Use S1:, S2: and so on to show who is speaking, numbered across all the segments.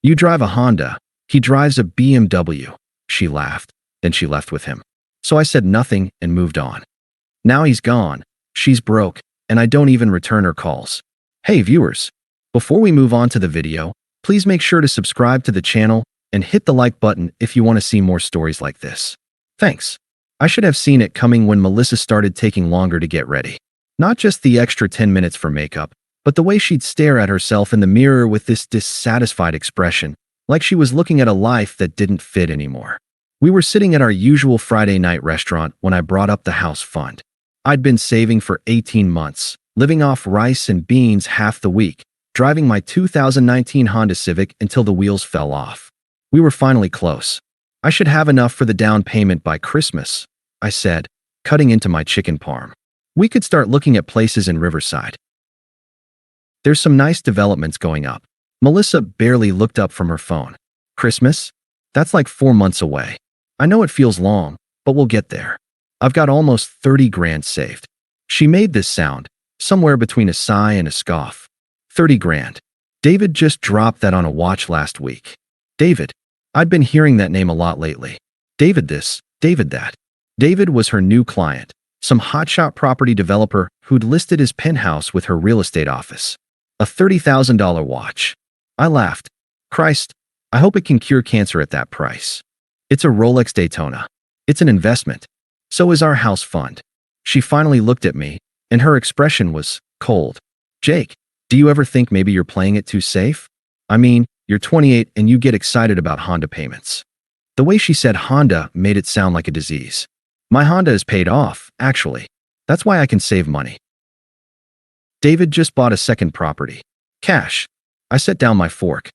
S1: You drive a Honda. He drives a BMW. She laughed. Then she left with him. So I said nothing and moved on. Now he's gone. She's broke, and I don't even return her calls. Hey viewers, before we move on to the video, please make sure to subscribe to the channel and hit the like button if you want to see more stories like this. Thanks. I should have seen it coming when Melissa started taking longer to get ready. Not just the extra 10 minutes for makeup, but the way she'd stare at herself in the mirror with this dissatisfied expression, like she was looking at a life that didn't fit anymore. We were sitting at our usual Friday night restaurant when I brought up the house fund. I'd been saving for 18 months, living off rice and beans half the week, driving my 2019 Honda Civic until the wheels fell off. We were finally close. I should have enough for the down payment by Christmas, I said, cutting into my chicken parm. We could start looking at places in Riverside. There's some nice developments going up. Melissa barely looked up from her phone. Christmas? That's like 4 months away. I know it feels long, but we'll get there. I've got almost 30 grand saved. She made this sound, somewhere between a sigh and a scoff. 30 grand. David just dropped that on a watch last week. David. I'd been hearing that name a lot lately. David this, David that. David was her new client, some hotshot property developer who'd listed his penthouse with her real estate office. A $30,000 watch. I laughed. Christ, I hope it can cure cancer at that price. It's a Rolex Daytona. It's an investment. So is our house fund. She finally looked at me, and her expression was cold. Jake, do you ever think maybe you're playing it too safe? I mean, you're 28 and you get excited about Honda payments. The way she said Honda made it sound like a disease. My Honda is paid off, actually. That's why I can save money. David just bought a second property. Cash. I set down my fork.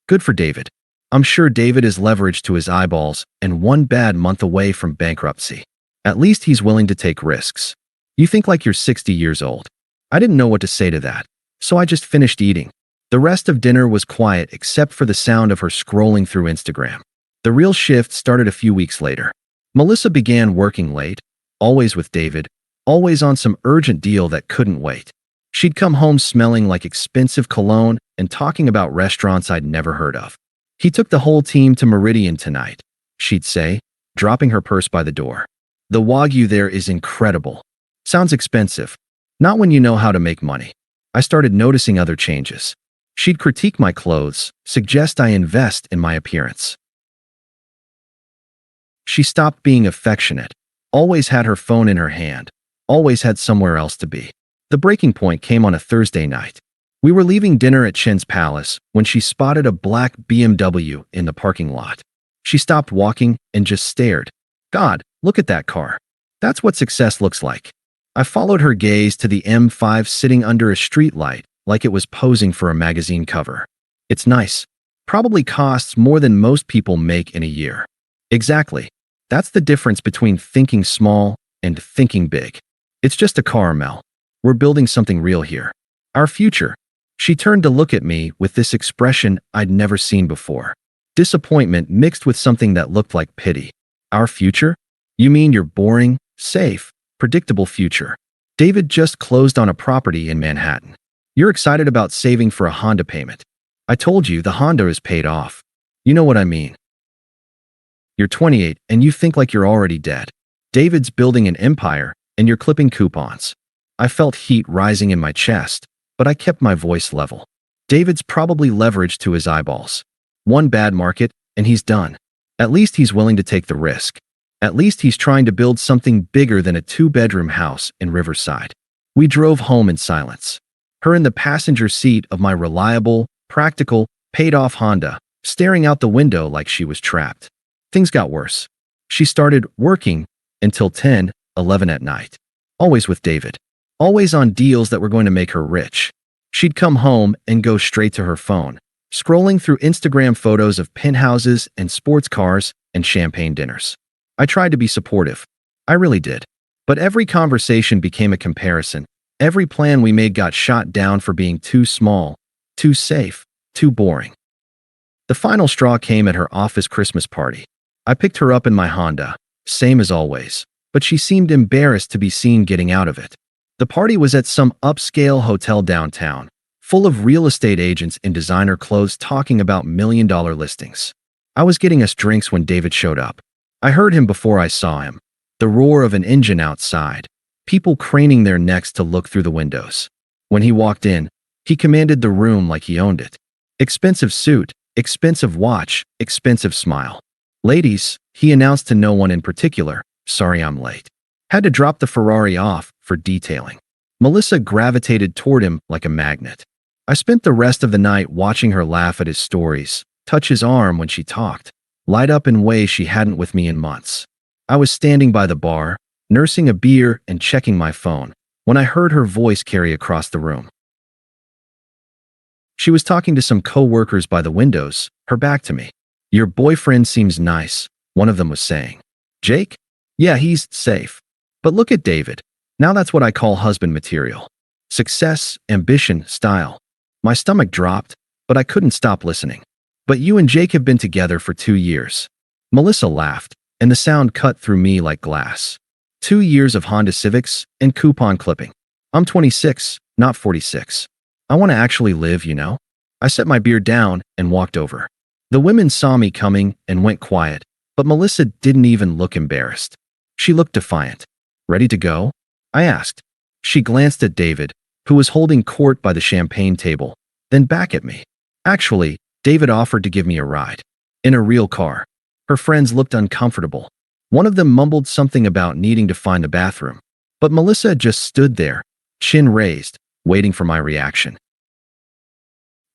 S1: Good for David. I'm sure David is leveraged to his eyeballs and 1 bad month away from bankruptcy. At least he's willing to take risks. You think like you're 60 years old. I didn't know what to say to that, so I just finished eating. The rest of dinner was quiet except for the sound of her scrolling through Instagram. The real shift started a few weeks later. Melissa began working late, always with David, always on some urgent deal that couldn't wait. She'd come home smelling like expensive cologne and talking about restaurants I'd never heard of. He took the whole team to Meridian tonight, she'd say, dropping her purse by the door. The Wagyu there is incredible. Sounds expensive. Not when you know how to make money. I started noticing other changes. She'd critique my clothes, suggest I invest in my appearance. She stopped being affectionate, always had her phone in her hand, always had somewhere else to be. The breaking point came on a Thursday night. We were leaving dinner at Chen's Palace when she spotted a black BMW in the parking lot. She stopped walking and just stared. God, look at that car. That's what success looks like. I followed her gaze to the M5 sitting under a streetlight like it was posing for a magazine cover. It's nice. Probably costs more than most people make in a year. Exactly. That's the difference between thinking small and thinking big. It's just a car, Mel. We're building something real here. Our future. She turned to look at me with this expression I'd never seen before. Disappointment mixed with something that looked like pity. Our future? You mean your boring, safe, predictable future? David just closed on a property in Manhattan. You're excited about saving for a Honda payment. I told you the Honda is paid off. You know what I mean. You're 28 and you think like you're already dead. David's building an empire and you're clipping coupons. I felt heat rising in my chest, but I kept my voice level. David's probably leveraged to his eyeballs. 1 bad market and he's done. At least he's willing to take the risk. At least he's trying to build something bigger than a 2-bedroom house in Riverside. We drove home in silence. Her in the passenger seat of my reliable, practical, paid-off Honda, staring out the window like she was trapped. Things got worse. She started working until 10, 11 at night. Always with David. Always on deals that were going to make her rich. She'd come home and go straight to her phone, scrolling through Instagram photos of penthouses and sports cars and champagne dinners. I tried to be supportive. I really did. But every conversation became a comparison. Every plan we made got shot down for being too small, too safe, too boring. The final straw came at her office Christmas party. I picked her up in my Honda, same as always, but she seemed embarrassed to be seen getting out of it. The party was at some upscale hotel downtown, full of real estate agents in designer clothes talking about million-dollar listings. I was getting us drinks when David showed up. I heard him before I saw him. The roar of an engine outside, people craning their necks to look through the windows. When he walked in, he commanded the room like he owned it. Expensive suit, expensive watch, expensive smile. Ladies, he announced to no one in particular, sorry I'm late. Had to drop the Ferrari off for detailing. Melissa gravitated toward him like a magnet. I spent the rest of the night watching her laugh at his stories, touch his arm when she talked, light up in ways she hadn't with me in months. I was standing by the bar, nursing a beer and checking my phone, when I heard her voice carry across the room. She was talking to some co-workers by the windows, her back to me. Your boyfriend seems nice, one of them was saying. Jake? Yeah, he's safe. But look at David. Now that's what I call husband material. Success, ambition, style. My stomach dropped, but I couldn't stop listening. But you and Jake have been together for 2 years. Melissa laughed, and the sound cut through me like glass. 2 years of Honda Civics and coupon clipping. I'm 26, not 46. I want to actually live, you know? I set my beer down and walked over. The women saw me coming and went quiet, but Melissa didn't even look embarrassed. She looked defiant. Ready to go? I asked. She glanced at David, who was holding court by the champagne table, then back at me. Actually, David offered to give me a ride. In a real car. Her friends looked uncomfortable. One of them mumbled something about needing to find the bathroom. But Melissa just stood there, chin raised, waiting for my reaction.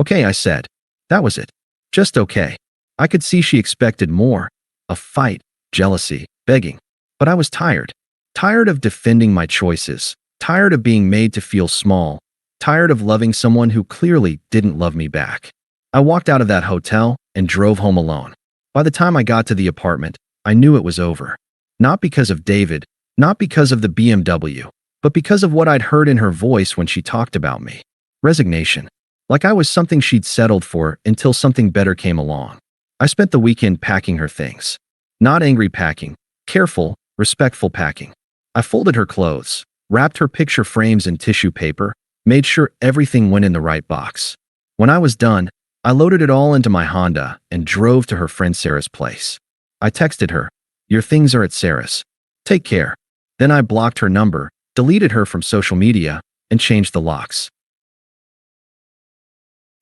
S1: Okay, I said. That was it. Just okay. I could see she expected more. A fight, jealousy, begging. But I was tired. Tired of defending my choices. Tired of being made to feel small. Tired of loving someone who clearly didn't love me back. I walked out of that hotel and drove home alone. By the time I got to the apartment, I knew it was over. Not because of David, not because of the BMW, but because of what I'd heard in her voice when she talked about me. Resignation. Like I was something she'd settled for until something better came along. I spent the weekend packing her things. Not angry packing, careful, respectful packing. I folded her clothes, wrapped her picture frames in tissue paper, made sure everything went in the right box. When I was done, I loaded it all into my Honda and drove to her friend Sarah's place. I texted her, "Your things are at Sarah's. Take care." Then I blocked her number, deleted her from social media, and changed the locks.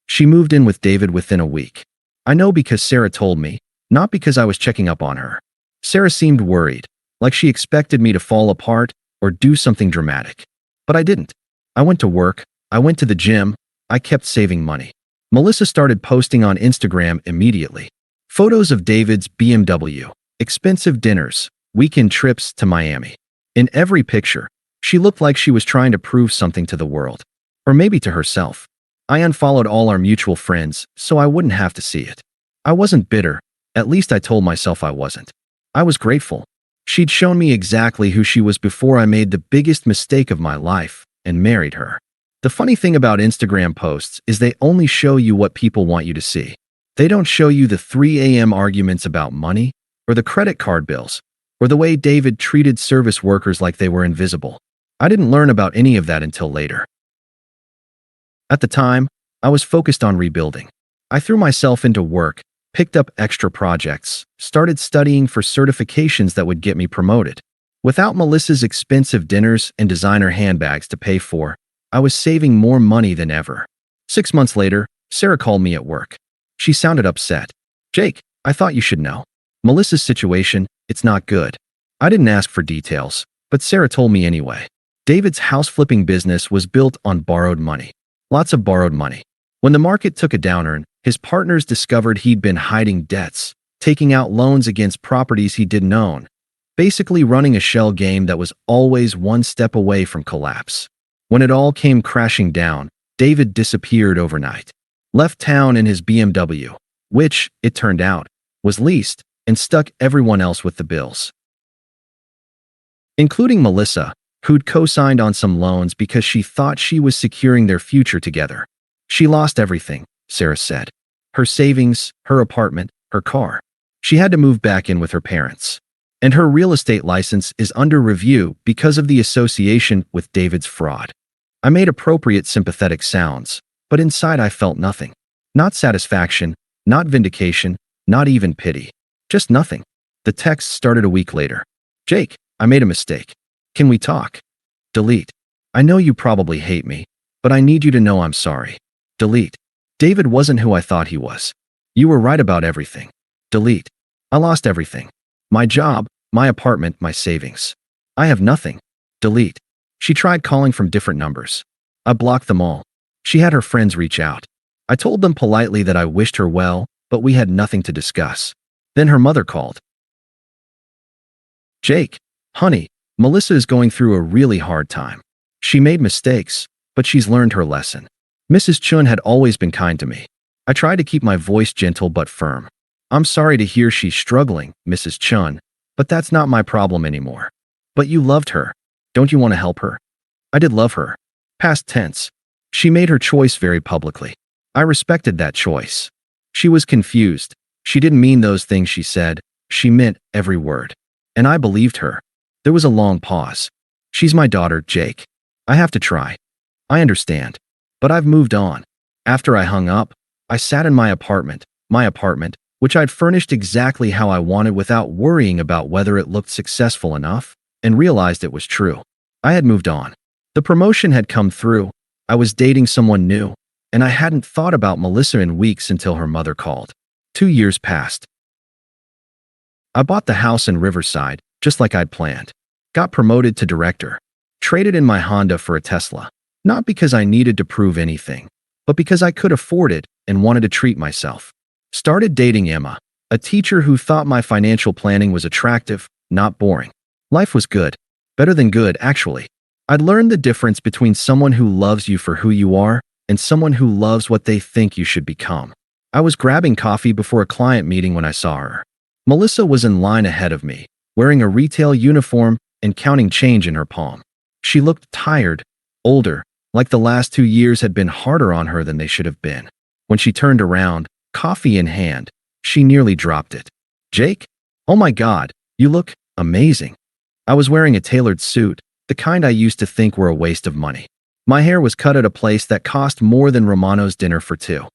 S1: She moved in with David within a week. I know because Sarah told me, not because I was checking up on her. Sarah seemed worried, like she expected me to fall apart or do something dramatic. But I didn't. I went to work, I went to the gym, I kept saving money. Melissa started posting on Instagram immediately. Photos of David's BMW, expensive dinners, weekend trips to Miami. In every picture, she looked like she was trying to prove something to the world. Or maybe to herself. I unfollowed all our mutual friends so I wouldn't have to see it. I wasn't bitter, at least I told myself I wasn't. I was grateful. She'd shown me exactly who she was before I made the biggest mistake of my life and married her. The funny thing about Instagram posts is they only show you what people want you to see. They don't show you the 3 a.m. arguments about money, or the credit card bills, or the way David treated service workers like they were invisible. I didn't learn about any of that until later. At the time, I was focused on rebuilding. I threw myself into work, picked up extra projects, started studying for certifications that would get me promoted. Without Melissa's expensive dinners and designer handbags to pay for, I was saving more money than ever. 6 months later, Sarah called me at work. She sounded upset. "Jake, I thought you should know. Melissa's situation, it's not good." I didn't ask for details, but Sarah told me anyway. David's house flipping business was built on borrowed money. Lots of borrowed money. When the market took a downturn, his partners discovered he'd been hiding debts, taking out loans against properties he didn't own, basically running a shell game that was always one step away from collapse. When it all came crashing down, David disappeared overnight. Left town in his BMW, which, it turned out, was leased, and stuck everyone else with the bills. Including Melissa, who'd co-signed on some loans because she thought she was securing their future together. She lost everything, Sarah said. Her savings, her apartment, her car. She had to move back in with her parents. And her real estate license is under review because of the association with David's fraud. I made appropriate sympathetic sounds, But inside I felt nothing. Not satisfaction, not vindication, not even pity. Just nothing. The text started a week later. Jake, I made a mistake. Can we talk? Delete. I know you probably hate me, but I need you to know I'm sorry. Delete. David wasn't who I thought he was. You were right about everything. Delete. I lost everything. My job, my apartment, my savings. I have nothing. Delete. She tried calling from different numbers. I blocked them all. She had her friends reach out. I told them politely that I wished her well, but we had nothing to discuss. Then her mother called. Jake, honey, Melissa is going through a really hard time. She made mistakes, but she's learned her lesson. Mrs. Chun had always been kind to me. I tried to keep my voice gentle but firm. I'm sorry to hear she's struggling, Mrs. Chun, but that's not my problem anymore. But you loved her. Don't you want to help her? I did love her. Past tense. She made her choice very publicly. I respected that choice. She was confused. She didn't mean those things she said. She meant every word. And I believed her. There was a long pause. She's my daughter, Jake. I have to try. I understand. But I've moved on. After I hung up, I sat in my apartment, which I'd furnished exactly how I wanted without worrying about whether it looked successful enough, and realized it was true. I had moved on. The promotion had come through. I was dating someone new, and I hadn't thought about Melissa in weeks until her mother called. 2 years passed. I bought the house in Riverside, just like I'd planned. Got promoted to director. Traded in my Honda for a Tesla. Not because I needed to prove anything, but because I could afford it and wanted to treat myself. Started dating Emma, a teacher who thought my financial planning was attractive, not boring. Life was good. Better than good, actually. I'd learned the difference between someone who loves you for who you are and someone who loves what they think you should become. I was grabbing coffee before a client meeting when I saw her. Melissa was in line ahead of me, wearing a retail uniform and counting change in her palm. She looked tired, older, like the last 2 years had been harder on her than they should have been. When she turned around, coffee in hand, she nearly dropped it. Jake? Oh my God, you look amazing. I was wearing a tailored suit, the kind I used to think were a waste of money. My hair was cut at a place that cost more than Romano's dinner for two.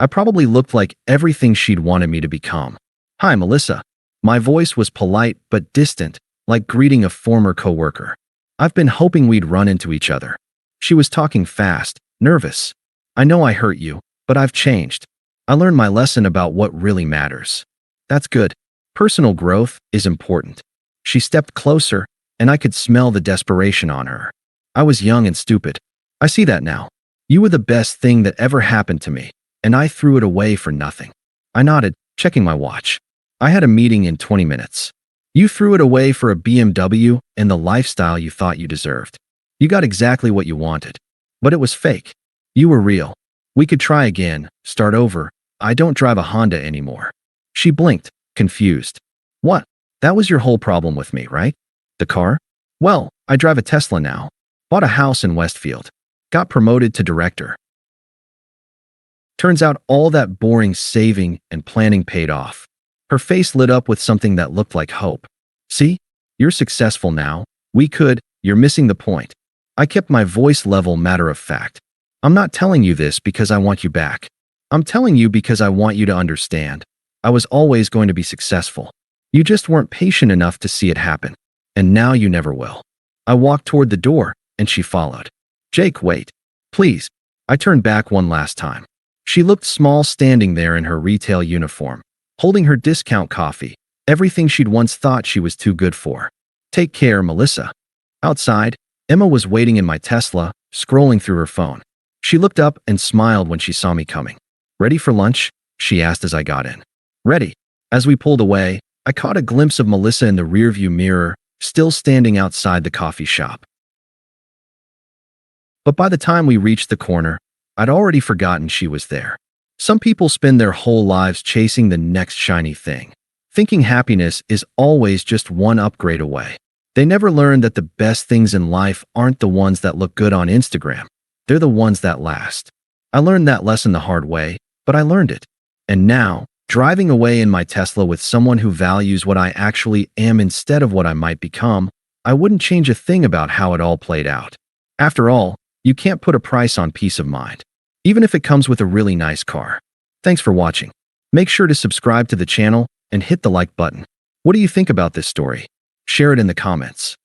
S1: I probably looked like everything she'd wanted me to become. Hi, Melissa. My voice was polite but distant, like greeting a former coworker. I've been hoping we'd run into each other. She was talking fast, nervous. I know I hurt you, but I've changed. I learned my lesson about what really matters. That's good. Personal growth is important. She stepped closer, and I could smell the desperation on her. I was young and stupid. I see that now. You were the best thing that ever happened to me, and I threw it away for nothing. I nodded, checking my watch. I had a meeting in 20 minutes. You threw it away for a BMW and the lifestyle you thought you deserved. You got exactly what you wanted. But it was fake. You were real. We could try again, start over. I don't drive a Honda anymore. She blinked, confused. What? That was your whole problem with me, right? The car? Well, I drive a Tesla now. Bought a house in Westfield. Got promoted to director. Turns out all that boring saving and planning paid off. Her face lit up with something that looked like hope. See? You're successful now. You're missing the point. I kept my voice level matter of fact. I'm not telling you this because I want you back. I'm telling you because I want you to understand. I was always going to be successful. You just weren't patient enough to see it happen. And now you never will. I walked toward the door, and she followed. Jake, wait. Please. I turned back one last time. She looked small standing there in her retail uniform, holding her discount coffee, everything she'd once thought she was too good for. Take care, Melissa. Outside, Emma was waiting in my Tesla, scrolling through her phone. She looked up and smiled when she saw me coming. Ready for lunch? She asked as I got in. Ready. As we pulled away, I caught a glimpse of Melissa in the rearview mirror, still standing outside the coffee shop. But by the time we reached the corner, I'd already forgotten she was there. Some people spend their whole lives chasing the next shiny thing, thinking happiness is always just one upgrade away. They never learn that the best things in life aren't the ones that look good on Instagram. They're the ones that last. I learned that lesson the hard way, but I learned it. And now, driving away in my Tesla with someone who values what I actually am instead of what I might become, I wouldn't change a thing about how it all played out. After all, You can't put a price on peace of mind, even if it comes with a really nice car. Thanks for watching. Make sure to subscribe to the channel and hit the like button. What do you think about this story? Share it in the comments.